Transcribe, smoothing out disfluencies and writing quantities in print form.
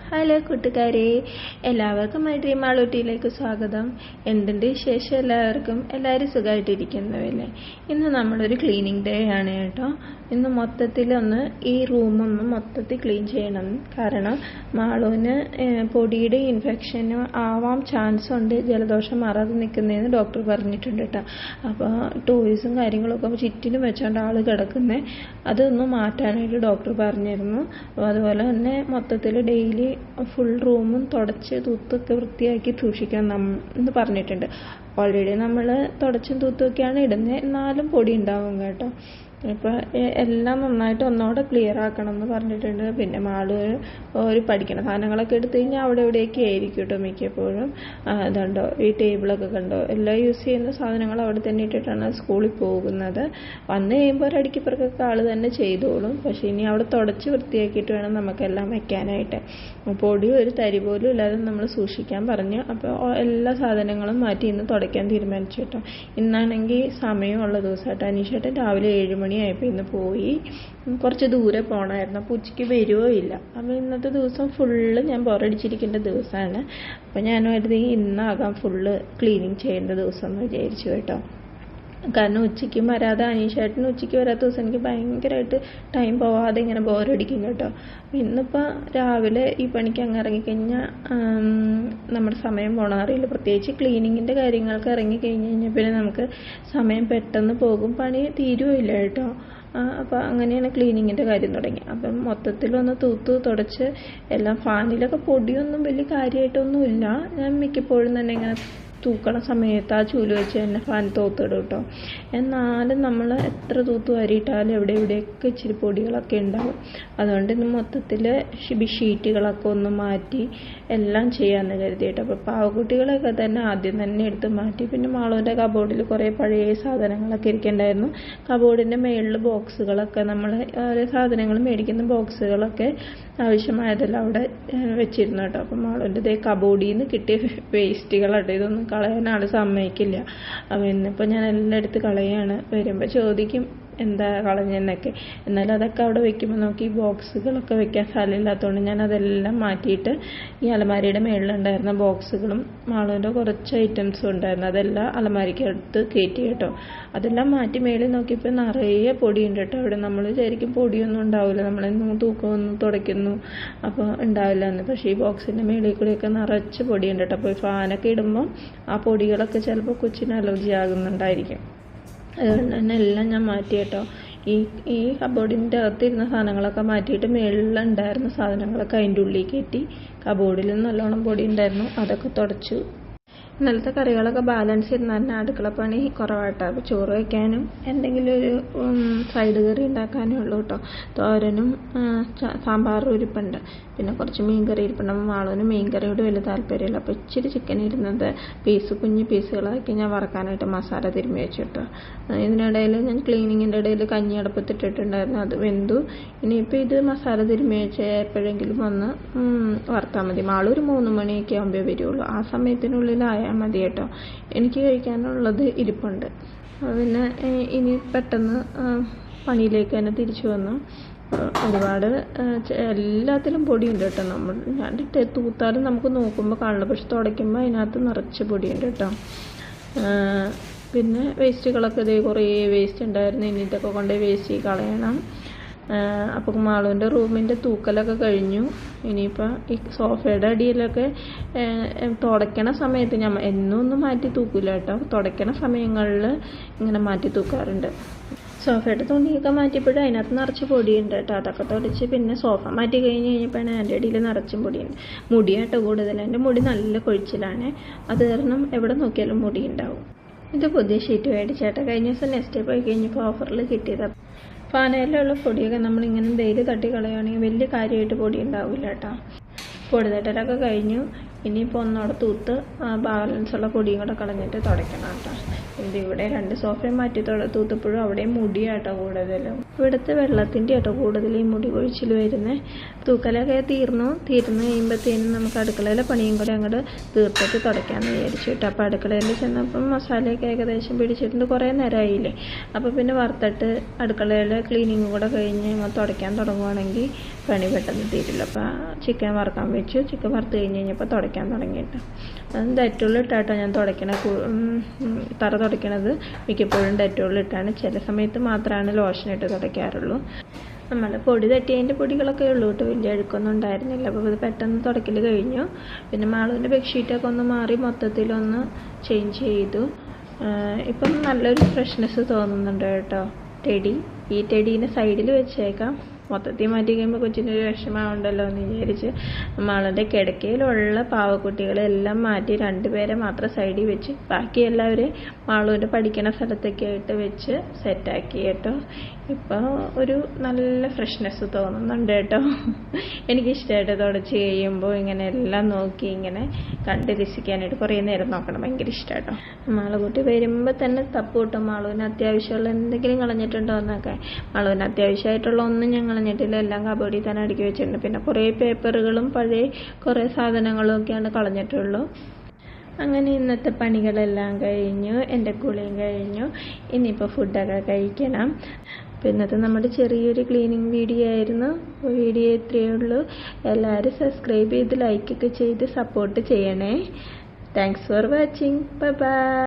Hello കൂട്ടുകാരെ, എല്ലാവർക്കും my dream മാളൂട്ടിയിലേക്ക് സ്വാഗതം. എന്തുണ്ട് വിശേഷം? എല്ലാവരും സുഖമായിട്ടിരിക്കുന്നവല്ലേ? ഇന്ന് നമ്മളൊരു ക്ലീനിങ് ഡേ ആണ് കേട്ടോ. ഇന്ന് മൊത്തത്തിലൊന്ന് ഈ റൂമൊന്ന് മൊത്തത്തിൽ ക്ലീൻ ചെയ്യണം. കാരണം മാളൂന് പൊടിയുടെ ഇൻഫെക്ഷന് ആവാൻ ചാൻസ് ഉണ്ട്, ജലദോഷം മാറാതെ നിൽക്കുന്നതെന്ന് ഡോക്ടർ പറഞ്ഞിട്ടുണ്ട് കേട്ടോ. അപ്പോൾ ടോയ്സും കാര്യങ്ങളൊക്കെ ചുറ്റിലും വെച്ചോണ്ട് ആൾ കിടക്കുന്നത്, അതൊന്ന് മാറ്റാനായിട്ട് ഡോക്ടർ പറഞ്ഞിരുന്നു. അപ്പോൾ അതുപോലെ തന്നെ മൊത്തത്തിൽ ഡെയിലി ഫുൾ റൂമും തുടച്ച് തൂത്തൊക്കെ വൃത്തിയാക്കി സൂക്ഷിക്കണം എന്ന് പറഞ്ഞിട്ടുണ്ട്. ഓൾറെഡി നമ്മൾ തുടച്ചും തൂത്തൊക്കെയാണ് ഇടുന്നത്, എന്നാലും പൊടി ഉണ്ടാവും കേട്ടോ. ഇപ്പോൾ എല്ലാം നന്നായിട്ട് ഒന്നോടെ ക്ലിയർ ആക്കണം എന്ന് പറഞ്ഞിട്ടുണ്ട്. പിന്നെ മാള് ഒരു പഠിക്കണം സാധനങ്ങളൊക്കെ എടുത്തു കഴിഞ്ഞാൽ അവിടെ എവിടെയൊക്കെ ആയിരിക്കും കേട്ടോ മിക്കപ്പോഴും. അതുണ്ടോ, ഈ ടേബിളൊക്കെ കണ്ടോ, എല്ലാം യൂസ് ചെയ്യുന്ന സാധനങ്ങൾ അവിടെ തന്നെ ഇട്ടിട്ടാണ് സ്കൂളിൽ പോകുന്നത്. വന്നു കഴിയുമ്പോൾ ഒരടിക്കിപ്പുറക്കൊക്കെ ആൾ തന്നെ ചെയ്തോളും. പക്ഷേ ഇനി അവിടെ തുടച്ച് വൃത്തിയാക്കിയിട്ട് വേണം നമുക്കെല്ലാം വെക്കാനായിട്ട്. പൊടി ഒരു തരി പോലും ഇല്ലാതെ നമ്മൾ സൂക്ഷിക്കാൻ പറഞ്ഞു. അപ്പോൾ എല്ലാ സാധനങ്ങളും മാറ്റി ഇന്ന് തുടയ്ക്കാൻ തീരുമാനിച്ചു കേട്ടോ. ഇന്നാണെങ്കിൽ സമയമുള്ള ദിവസമായിട്ട്. അനീഷേട്ടൻ രാവിലെ 7 മണിയായപ്പോൾ ഇന്ന് പോയി. കുറച്ച് ദൂരെ പോകണമായിരുന്നു. അപ്പോൾ ഉച്ചയ്ക്ക് വരുവോ ഇല്ല. അപ്പോൾ ഇന്നത്തെ ദിവസം ഫുള്ള് ഞാൻ ബോറടിച്ചിരിക്കേണ്ട ദിവസമാണ്. അപ്പോൾ ഞാൻ കരുതി ഇന്നാകാം ഫുള്ള് ക്ലീനിങ് ചെയ്യേണ്ട ദിവസം എന്ന് വിചാരിച്ചു കേട്ടോ. കാരണം ഉച്ചയ്ക്കും വരാതെ, അനീഷേട്ടന് ഉച്ചയ്ക്ക് വരാത്ത ദിവസം എനിക്ക് ഭയങ്കരമായിട്ട് ടൈം പോവാതെ ഇങ്ങനെ ബോറടിക്കും കേട്ടോ. ഇന്നിപ്പോൾ രാവിലെ ഈ പണിക്ക് അങ്ങ് ഇറങ്ങിക്കഴിഞ്ഞാൽ നമ്മുടെ സമയം പോകണം അറിയില്ല. പ്രത്യേകിച്ച് ക്ലീനിങ്ങിൻ്റെ കാര്യങ്ങൾക്ക് ഇറങ്ങിക്കഴിഞ്ഞ് കഴിഞ്ഞാൽ പിന്നെ നമുക്ക് സമയം പെട്ടെന്ന് പോകും, പണി തീരുമില്ല കേട്ടോ. അപ്പോൾ അങ്ങനെയാണ് ക്ലീനിങ്ങിൻ്റെ കാര്യം തുടങ്ങി. അപ്പം മൊത്തത്തിലൊന്ന് തൂത്ത് തുടച്ച് എല്ലാം, ഫാനിലൊക്കെ പൊടിയൊന്നും വലിയ കാര്യമായിട്ടൊന്നും ഇല്ല. ഞാൻ മിക്കപ്പോഴും തന്നെ ഇങ്ങനെ തൂക്കണ സമയത്ത് ആ ചൂല് വെച്ച് തന്നെ ഫാൻ തോത്തിടും കേട്ടോ. എന്നാലും നമ്മൾ എത്ര തൂത്ത് വാരിയിട്ടാലും എവിടെയൊക്കെ ഇച്ചിരി പൊടികളൊക്കെ ഉണ്ടാവും. അതുകൊണ്ട് ഇന്ന് മൊത്തത്തിൽ ഷീറ്റുകളൊക്കെ ഒന്ന് മാറ്റി എല്ലാം ചെയ്യാമെന്ന് കരുതി കേട്ടോ. അപ്പോൾ പാവക്കുട്ടികളൊക്കെ തന്നെ ആദ്യം തന്നെ എടുത്ത് മാറ്റി. പിന്നെ മാളൂൻ്റെ കബോർഡിൽ കുറേ പഴയ സാധനങ്ങളൊക്കെ ഇരിക്കണ്ടായിരുന്നു. കബോർഡിൻ്റെ മേളിൽ ബോക്സുകളൊക്കെ, നമ്മൾ ഓരോ സാധനങ്ങൾ മേടിക്കുന്ന ബോക്സുകളൊക്കെ ആവശ്യമായതെല്ലാം അവിടെ വെച്ചിരുന്നു കേട്ടോ. അപ്പോൾ മാളൂൻ്റെ ഇതേ കബോർഡിൽ നിന്ന് കിട്ടിയ വേസ്റ്റുകളാട്ടോ. ഇതൊന്നും കളയാൻ ആൾ സമ്മതിക്കില്ല. അപ്പോൾ ഇന്നിപ്പോൾ ഞാൻ എല്ലാം എടുത്ത് കളയാണ്. വരുമ്പോൾ ചോദിക്കും എന്താ കളഞ്ഞെന്നൊക്കെ. എന്നാലും അതൊക്കെ അവിടെ വെക്കുമ്പോൾ നോക്കി ഈ ബോക്സുകളൊക്കെ വെക്കാൻ സ്ഥലമില്ലാത്തതുകൊണ്ട് ഞാൻ അതെല്ലാം മാറ്റിയിട്ട് ഈ അലമാരിയുടെ മേളിലുണ്ടായിരുന്ന ബോക്സുകളും മാളൂൻ്റെ കുറച്ച് ഐറ്റംസും ഉണ്ടായിരുന്നു, അതെല്ലാം അലമാരിക്ക് അടുത്ത് കയറ്റി കേട്ടോ. അതെല്ലാം മാറ്റി മേളിൽ നോക്കിയപ്പോൾ നിറയെ പൊടിയുണ്ട് കേട്ടോ. അവിടെ നമ്മൾ വിചാരിക്കും പൊടിയൊന്നും ഉണ്ടാവില്ല, നമ്മളെന്നും തൂക്കമൊന്നും തുടയ്ക്കുന്നു അപ്പോൾ ഉണ്ടാവില്ല എന്ന്. പക്ഷേ ഈ ബോക്സിൻ്റെ മേളിൽ കൂടെയൊക്കെ നിറച്ച് പൊടിയുണ്ട് കേട്ടോ. അപ്പോൾ ഫാനൊക്കെ ഇടുമ്പോൾ ആ പൊടികളൊക്കെ ചിലപ്പോൾ കൊച്ചിന് അലർജി ആകുന്നുണ്ടായിരിക്കും. അതുകൊണ്ട് തന്നെ എല്ലാം ഞാൻ മാറ്റി കേട്ടോ. ഈ കബോർഡിൻ്റെ അകത്തിരുന്ന സാധനങ്ങളൊക്കെ മാറ്റിയിട്ട് മേളിലുണ്ടായിരുന്ന സാധനങ്ങളൊക്കെ അതിൻ്റെ ഉള്ളിൽ കയറ്റി. കബോർഡിൽ നല്ലോണം പൊടി ഉണ്ടായിരുന്നു, അതൊക്കെ തുടച്ചു. ഇന്നലത്തെ കറികളൊക്കെ ബാലൻസ് ഇരുന്ന് തന്നെ അടുക്കളപ്പണി കുറവായിട്ടോ. അപ്പോൾ ചോറ് വയ്ക്കാനും എന്തെങ്കിലും ഒരു സൈഡ് കറി ഉണ്ടാക്കാനേ ഉള്ളൂ കേട്ടോ. തോരനും സാമ്പാറും ഇരിപ്പുണ്ട്, പിന്നെ കുറച്ച് മീൻ കറി ഇരിപ്പുണ്ട്. മാളൂന് മീൻ കറിയോട് വലിയ താല്പര്യമില്ല. അപ്പോൾ ഇച്ചിരി ചിക്കൻ ഇരുന്നത് കുഞ്ഞു പീസുകളാക്കി ഞാൻ വറക്കാനായിട്ട് മസാല തിരുമ്മി വെച്ചു കേട്ടോ. ഇതിനിടയിൽ ഞാൻ ക്ലീനിങ്ങിൻ്റെ ഇടയിൽ കഞ്ഞി അടുപ്പത്തിട്ടിട്ടുണ്ടായിരുന്നു, അത് വെന്തു. ഇനിയിപ്പോൾ ഇത് മസാല തിരുമ്മി വെച്ച് എപ്പോഴെങ്കിലും വന്ന് വറുത്താൽ മതി. മാളൊരു 3 മണിയൊക്കെ ആകുമ്പോൾ വരുള്ളൂ. ആ സമയത്തിനുള്ളിലായ മതി കേട്ടോ. എനിക്ക് കഴിക്കാനുള്ളത് ഇരിപ്പുണ്ട്. പിന്നെ ഇനി പെട്ടെന്ന് പണിയിലേക്ക് തന്നെ തിരിച്ചു വന്നു. ഒരുപാട് എല്ലാത്തിലും പൊടിയുണ്ട് കേട്ടോ. ഞാൻ തൂത്താലും നമുക്ക് നോക്കുമ്പോൾ കാണില്ല, പക്ഷെ തുടയ്ക്കുമ്പോൾ അതിനകത്ത് നിറച്ച് പൊടിയുണ്ട് കേട്ടോ. പിന്നെ വേസ്റ്റുകളൊക്കെ ഇതേ കുറേ വേസ്റ്റ് ഉണ്ടായിരുന്നു, ഇനി ഇതൊക്കെ കൊണ്ട് വേസ്റ്റ് കളയണം. അപ്പോൾ മാളൂൻ്റെ റൂമിൻ്റെ തൂക്കലൊക്കെ കഴിഞ്ഞു. ഇനിയിപ്പോൾ ഈ സോഫയുടെ അടിയിലൊക്കെ തുടയ്ക്കണ സമയത്ത് ഞാൻ എന്നും മാറ്റി തൂക്കില്ല കേട്ടോ. തുടയ്ക്കണ സമയങ്ങളിൽ ഇങ്ങനെ മാറ്റി തൂക്കാറുണ്ട്. സോഫയുടെ തുണിയൊക്കെ മാറ്റിയപ്പോഴും അതിനകത്ത് നിറച്ച് പൊടിയുണ്ട് കേട്ടോ. അതൊക്കെ തുടച്ച് പിന്നെ സോഫ മാറ്റി കഴിഞ്ഞപ്പോഴാണ് എൻ്റെ അടിയിൽ നിറച്ചും പൊടിയുണ്ട്. മുടിയാട്ടോ കൂടുതൽ, എൻ്റെ മുടി നല്ല കൊഴിച്ചിലാണ്. അത് കാരണം എവിടെ നോക്കിയാലും മുടി ഉണ്ടാവും. ഇത് പുതിയ ഷീറ്റ് മേടിച്ചേട്ടാ. കഴിഞ്ഞ ദിവസം നെക്സ്റ്റ് പോയി കഴിഞ്ഞപ്പോൾ ഓഫറിൽ കിട്ടിയതാണ്. ഫാനയിലുള്ള പൊടിയൊക്കെ നമ്മളിങ്ങനെ ഡെയിലി തട്ടി കളയുകയാണെങ്കിൽ വലിയ കാര്യമായിട്ട് പൊടി ഉണ്ടാവില്ല കേട്ടോ. പൊടി തട്ടലൊക്കെ കഴിഞ്ഞു. ഇനിയിപ്പോൾ ഒന്നോടെ തൂത്ത് ബാലൻസുള്ള പൊടിയും കൂടെ കളഞ്ഞിട്ട് തുടയ്ക്കണം കേട്ടോ. ഇവിടെ 2 സോഫയും മാറ്റി തൂത്തപ്പോഴും അവിടെയും മുടിയാട്ടോ കൂടുതലും. ഇവിടുത്തെ വെള്ളത്തിൻ്റെ ആട്ടോ കൂടുതൽ ഈ മുടി കൊഴിച്ചിൽ വരുന്നത്. തൂക്കലൊക്കെ തീർന്നു കഴിയുമ്പോഴത്തേനും നമുക്ക് അടുക്കളയിലെ പണിയും കൂടെ അങ്ങോട്ട് തീർത്തിട്ട് തുടയ്ക്കാമെന്ന് വിചാരിച്ചു കേട്ടോ. അപ്പോൾ അടുക്കളയിൽ ചെന്നപ്പം മസാലയൊക്കെ ഏകദേശം പിടിച്ചിട്ടുണ്ട്, കുറേ നേരമായില്ലേ. അപ്പോൾ പിന്നെ വറുത്തിട്ട് അടുക്കളയിലെ ക്ലീനിങ് കൂടെ കഴിഞ്ഞ് തുടയ്ക്കാൻ തുടങ്ങുവാണെങ്കിൽ പണി പെട്ടെന്ന് തീരില്ല. അപ്പോൾ ചിക്കൻ വറുക്കാൻ വെച്ചു. ചിക്കൻ വറുത്ത് കഴിഞ്ഞപ്പോൾ തുടയ്ക്കാൻ തുടങ്ങിയിട്ട് അത് ഡെറ്റോൾ ഇട്ടാട്ടോ ഞാൻ തറ തുടയ്ക്കണത്. മിക്കപ്പോഴും ഡെറ്റോൾ ഇട്ടാണ്. ചില സമയത്ത് മാത്രമാണ് ലോഷൻ ഇട്ട് തുടയ്ക്കാറുള്ളൂ. നമ്മൾ പൊടി തട്ടിയതിൻ്റെ പൊടികളൊക്കെ ഉള്ളൂ കേട്ടോ, വലിയ അഴുക്കൊന്നും ഉണ്ടായിരുന്നില്ല. അപ്പോൾ ഇത് പെട്ടെന്ന് തുടയ്ക്കൽ കഴിഞ്ഞു. പിന്നെ മാളുവിൻ്റെ ബെഡ്ഷീറ്റൊക്കെ ഒന്ന് മാറി മൊത്തത്തിലൊന്ന് ചേഞ്ച് ചെയ്തു. ഇപ്പം നല്ലൊരു ഫ്രഷ്നെസ് തോന്നുന്നുണ്ട് കേട്ടോ. ഈ ടെഡീനെ സൈഡിൽ വെച്ചേക്കാം. മൊത്തത്തിൽ മാറ്റി കഴിയുമ്പോൾ കൊച്ചിനൊരു വിഷമമുണ്ടല്ലോ എന്ന് വിചാരിച്ച് മാളുടെ കിടക്കയിലുള്ള പാവക്കുട്ടികളെല്ലാം മാറ്റി 2 പേരെ മാത്രം സൈഡിൽ വെച്ച് ബാക്കി എല്ലാവരെയും മാളുവിൻ്റെ പഠിക്കണ സ്ഥലത്തൊക്കെ ആയിട്ട് വെച്ച് സെറ്റാക്കി കേട്ടോ. ഇപ്പോൾ ഒരു നല്ല ഫ്രഷ്നെസ് തോന്നുന്നുണ്ട് കേട്ടോ. എനിക്കിഷ്ടമായിട്ട് തുടച്ച് കഴിയുമ്പോൾ ഇങ്ങനെ എല്ലാം നോക്കി ഇങ്ങനെ കണ്ട് രസിക്കാനായിട്ട് കുറേ നേരം നോക്കണം. ഭയങ്കര ഇഷ്ടം കേട്ടോ. മാളുകുട്ടി വരുമ്പോൾ തന്നെ തപ്പ് കിട്ടും. മാളുവിന് അത്യാവശ്യമുള്ള എന്തെങ്കിലും കളഞ്ഞിട്ടുണ്ടോ എന്നൊക്കെ. മാളുവിന് അത്യാവശ്യമായിട്ടുള്ള ഒന്നും ഞാൻ കളഞ്ഞിട്ടില്ല. എല്ലാം കബോർഡിൽ തന്നെ അടുക്കി വെച്ചിട്ടുണ്ട്. പിന്നെ കുറേ പേപ്പറുകളും പഴയ കുറേ സാധനങ്ങളും ഒക്കെയാണ് കളഞ്ഞിട്ടുള്ളൂ. അങ്ങനെ ഇന്നത്തെ പണികളെല്ലാം കഴിഞ്ഞു. എൻ്റെ കുളിയും കഴിഞ്ഞു. ഇനിയിപ്പോൾ ഫുഡൊക്കെ കഴിക്കണം. അപ്പോൾ ഇന്നത്തെ നമ്മുടെ ചെറിയൊരു ക്ലീനിങ് വീഡിയോ ആയിരുന്നു. വീഡിയോ ഇത്രയേ ഉള്ളൂ. എല്ലാവരും സബ്സ്ക്രൈബ് ചെയ്ത് ലൈക്കൊക്കെ ചെയ്ത് സപ്പോർട്ട് ചെയ്യണേ. Thanks for watching. Bye bye.